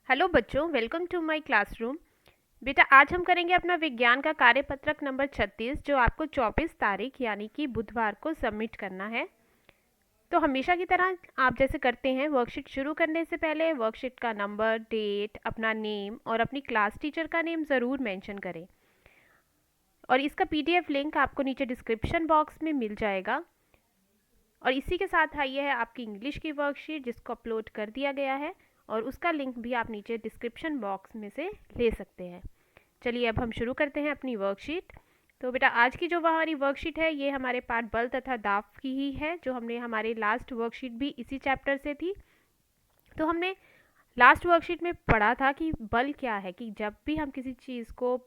Hello बच्चों, welcome to my classroom. बेटा, आज हम करेंगे अपना विज्ञान का कार्यपत्रक नंबर 36, जो आपको 24 तारीख यानी कि बुधवार को सबमिट करना है। तो हमेशा की तरह आप जैसे करते हैं, वर्कशीट शुरू करने से पहले वर्कशीट का नंबर, डेट, अपना नेम और अपनी क्लास टीचर का नेम ज़रूर मेंशन करें। और इसका पीडीएफ लिंक आपको नीचे डिस्क्रिप्शन बॉक्स में मिल जाएगा। और इसी के साथ आई है आपकी इंग्लिश की वर्कशीट, जिसको अपलोड कर दिया गया है, और उसका लिंक भी आप नीचे डिस्क्रिप्शन बॉक्स में से ले सकते हैं। चलिए अब हम शुरू करते हैं अपनी वर्कशीट। तो बेटा, आज की जो हमारी वर्कशीट है, ये हमारे पाठ बल तथा दाब की ही है, जो हमने हमारी लास्ट वर्कशीट भी इसी चैप्टर से थी। तो हमने लास्ट वर्कशीट में पढ़ा था कि बल क्या है, कि जब भी हम किसी चीज़ को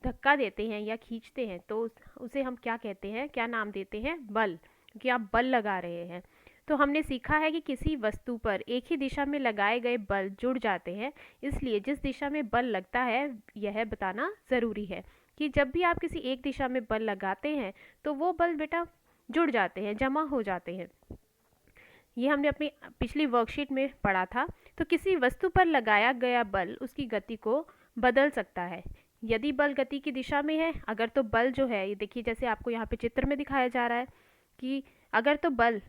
धक्का देते हैं या खींचते हैं तो उसे हम क्या कहते हैं, क्या नाम देते हैं? बल, क्योंकि आप बल लगा रहे हैं। तो हमने सीखा है कि किसी वस्तु पर एक ही दिशा में लगाए गए बल जुड़ जाते हैं, इसलिए जिस दिशा में बल लगता है यह बताना ज़रूरी है कि जब भी आप किसी एक दिशा में बल लगाते हैं तो वो बल बेटा जुड़ जाते हैं, जमा हो जाते हैं। ये हमने अपनी पिछली वर्कशीट में पढ़ा था। तो किसी वस्तु पर लगाया गया बल उसकी गति को बदल सकता है। यदि बल गति की दिशा में है, अगर तो बल जो है, ये देखिए जैसे आपको यहाँ पे चित्र में दिखाया जा रहा है कि अगर तो बल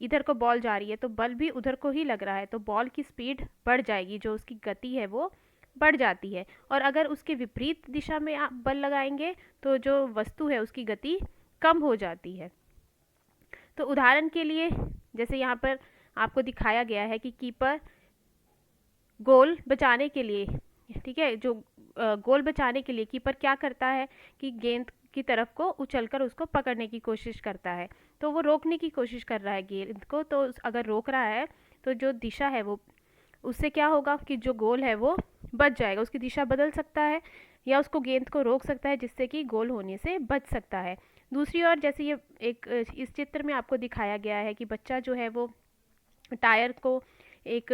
इधर को बॉल जा रही है तो बल भी उधर को ही लग रहा है, तो बॉल की स्पीड बढ़ जाएगी, जो उसकी गति है वो बढ़ जाती है। और अगर उसके विपरीत दिशा में आप बल लगाएंगे तो जो वस्तु है उसकी गति कम हो जाती है। तो उदाहरण के लिए जैसे यहाँ पर आपको दिखाया गया है कि कीपर गोल बचाने के लिए, ठीक है, जो गोल बचाने के लिए कीपर क्या करता है कि गेंद की तरफ को उछलकर उसको पकड़ने की कोशिश करता है। तो वो रोकने की कोशिश कर रहा है गेंद को, तो अगर रोक रहा है तो जो दिशा है वो, उससे क्या होगा कि जो गोल है वो बच जाएगा, उसकी दिशा बदल सकता है या उसको गेंद को रोक सकता है, जिससे कि गोल होने से बच सकता है। दूसरी ओर जैसे ये एक इस चित्र में आपको दिखाया गया है कि बच्चा जो है वो टायर को एक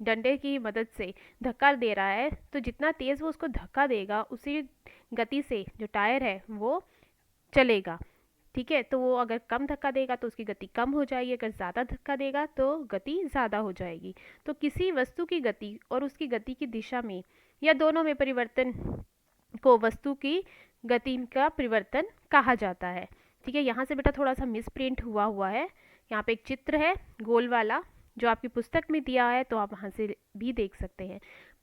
डंडे की मदद से धक्का दे रहा है, तो जितना तेज़ वो उसको धक्का देगा उसी गति से जो टायर है वो चलेगा। ठीक है, तो वो अगर कम धक्का देगा तो उसकी गति कम हो जाएगी, अगर ज़्यादा धक्का देगा तो गति ज़्यादा हो जाएगी। तो किसी वस्तु की गति और उसकी गति की दिशा में या दोनों में परिवर्तन को वस्तु की गति का परिवर्तन कहा जाता है। ठीक है, यहाँ से बेटा थोड़ा सा मिस प्रिंट हुआ है। यहाँ पे एक चित्र है गोल वाला, जो आपकी पुस्तक में दिया है, तो आप वहाँ से भी देख सकते हैं।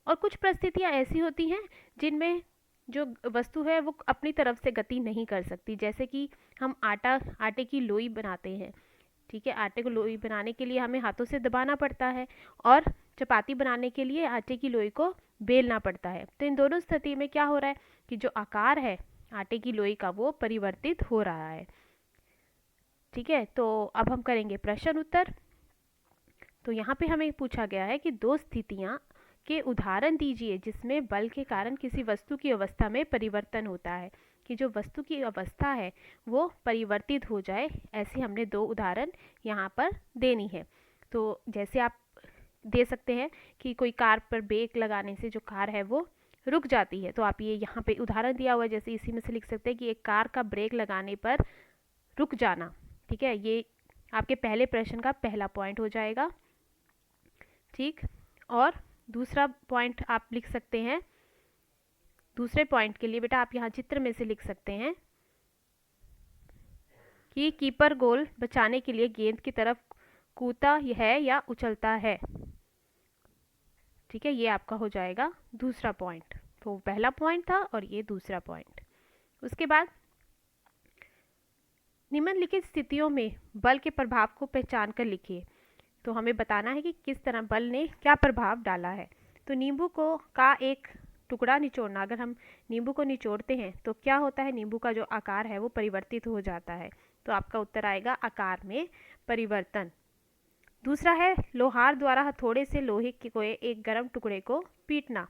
और कुछ परिस्थितियाँ ऐसी होती हैं जिनमें जो वस्तु है वो अपनी तरफ से गति नहीं कर सकती, जैसे कि हम आटे की लोई बनाते हैं। ठीक है, आटे को लोई बनाने के लिए हमें हाथों से दबाना पड़ता है, और चपाती बनाने के लिए आटे की लोई को बेलना पड़ता है। तो इन दोनों स्थिति में क्या हो रहा है कि जो आकार है आटे की लोई का वो परिवर्तित हो रहा है। ठीक है, तो अब हम करेंगे प्रश्न उत्तर। तो यहाँ पे हमें पूछा गया है कि दो स्थितियाँ के उदाहरण दीजिए जिसमें बल के कारण किसी वस्तु की अवस्था में परिवर्तन होता है, कि जो वस्तु की अवस्था है वो परिवर्तित हो जाए। ऐसे हमने दो उदाहरण यहाँ पर देनी है। तो जैसे आप दे सकते हैं कि कोई कार पर ब्रेक लगाने से जो कार है वो रुक जाती है, तो आप ये यहाँ पे उदाहरण दिया हुआ है, जैसे इसी में से लिख सकते हैं कि एक कार का ब्रेक लगाने पर रुक जाना। ठीक है, ये आपके पहले प्रश्न का पहला पॉइंट हो जाएगा। ठीक, और दूसरा पॉइंट आप लिख सकते हैं। दूसरे पॉइंट के लिए बेटा आप यहाँ चित्र में से लिख सकते हैं कि कीपर गोल बचाने के लिए गेंद की तरफ कूदता है या उछलता है। ठीक है, ये आपका हो जाएगा दूसरा पॉइंट। तो पहला पॉइंट था और ये दूसरा पॉइंट। उसके बाद निम्नलिखित स्थितियों में बल के प्रभाव को पहचान कर लिखिए। तो हमें बताना है कि किस तरह बल ने क्या प्रभाव डाला है। तो नींबू को का एक टुकड़ा निचोड़ना, अगर हम नींबू को निचोड़ते हैं तो क्या होता है, नींबू का जो आकार है वो परिवर्तित हो जाता है। तो आपका उत्तर आएगा आकार में परिवर्तन। दूसरा है लोहार द्वारा हथौड़े से लोहे के एक गर्म टुकड़े को पीटना।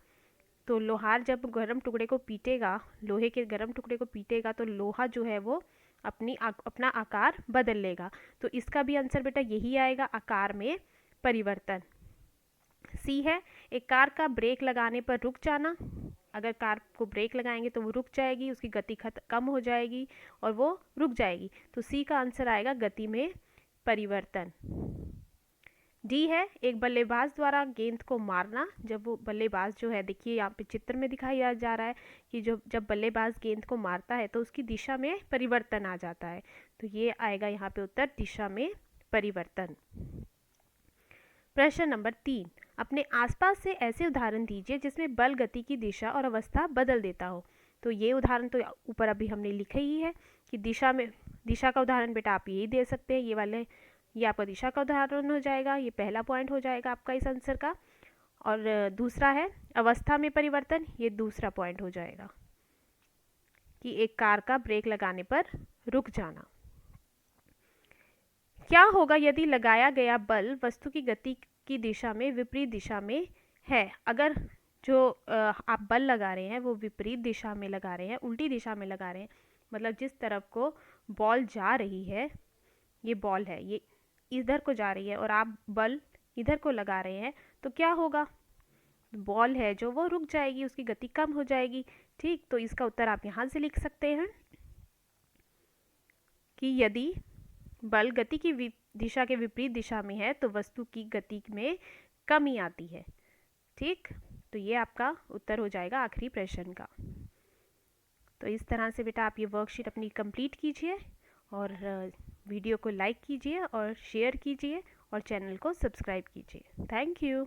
तो लोहार जब गर्म टुकड़े को पीटेगा, लोहे के गर्म टुकड़े को पीटेगा, तो लोहा जो है वो अपना आकार बदल लेगा। तो इसका भी आंसर बेटा यही आएगा, आकार में परिवर्तन। सी है एक कार का ब्रेक लगाने पर रुक जाना। अगर कार को ब्रेक लगाएंगे तो वो रुक जाएगी, उसकी गति कम हो जाएगी और वो रुक जाएगी। तो सी का आंसर आएगा गति में परिवर्तन। डी है एक बल्लेबाज द्वारा गेंद को मारना। जब वो बल्लेबाज जो है, देखिए यहाँ पे चित्र में दिखाया जा रहा है कि जब बल्लेबाज गेंद को मारता है तो उसकी दिशा में परिवर्तन आ जाता है। तो ये आएगा यहाँ पे उत्तर, दिशा में परिवर्तन। प्रश्न नंबर 3, अपने आसपास से ऐसे उदाहरण दीजिए जिसमें बल गति की दिशा और अवस्था बदल देता हो। तो ये उदाहरण तो ऊपर अभी हमने लिखा ही है कि दिशा का उदाहरण बेटा आप यही दे सकते हैं, ये आपका दिशा का उदाहरण हो जाएगा, ये पहला पॉइंट हो जाएगा आपका इस आंसर का। और दूसरा है अवस्था में परिवर्तन, ये दूसरा पॉइंट हो जाएगा कि एक कार का ब्रेक लगाने पर रुक जाना। क्या होगा यदि लगाया गया बल वस्तु की गति की दिशा में विपरीत दिशा में है? अगर जो आप बल लगा रहे हैं वो विपरीत दिशा में लगा रहे हैं, उल्टी दिशा में लगा रहे हैं, मतलब जिस तरफ को बॉल जा रही है, ये बॉल है, ये इधर को जा रही है और आप बल इधर को लगा रहे हैं, तो क्या होगा? बॉल है जो वो रुक जाएगी, उसकी गति कम हो जाएगी। ठीक, तो इसका उत्तर आप यहाँ से लिख सकते हैं कि यदि बल गति की दिशा के विपरीत दिशा में है तो वस्तु की गति में कमी आती है। ठीक, तो ये आपका उत्तर हो जाएगा आखिरी प्रश्न का। तो इस तरह से बेटा आप ये वर्कशीट अपनी कंप्लीट कीजिए और वीडियो को लाइक कीजिए और शेयर कीजिए और चैनल को सब्सक्राइब कीजिए। Thank you.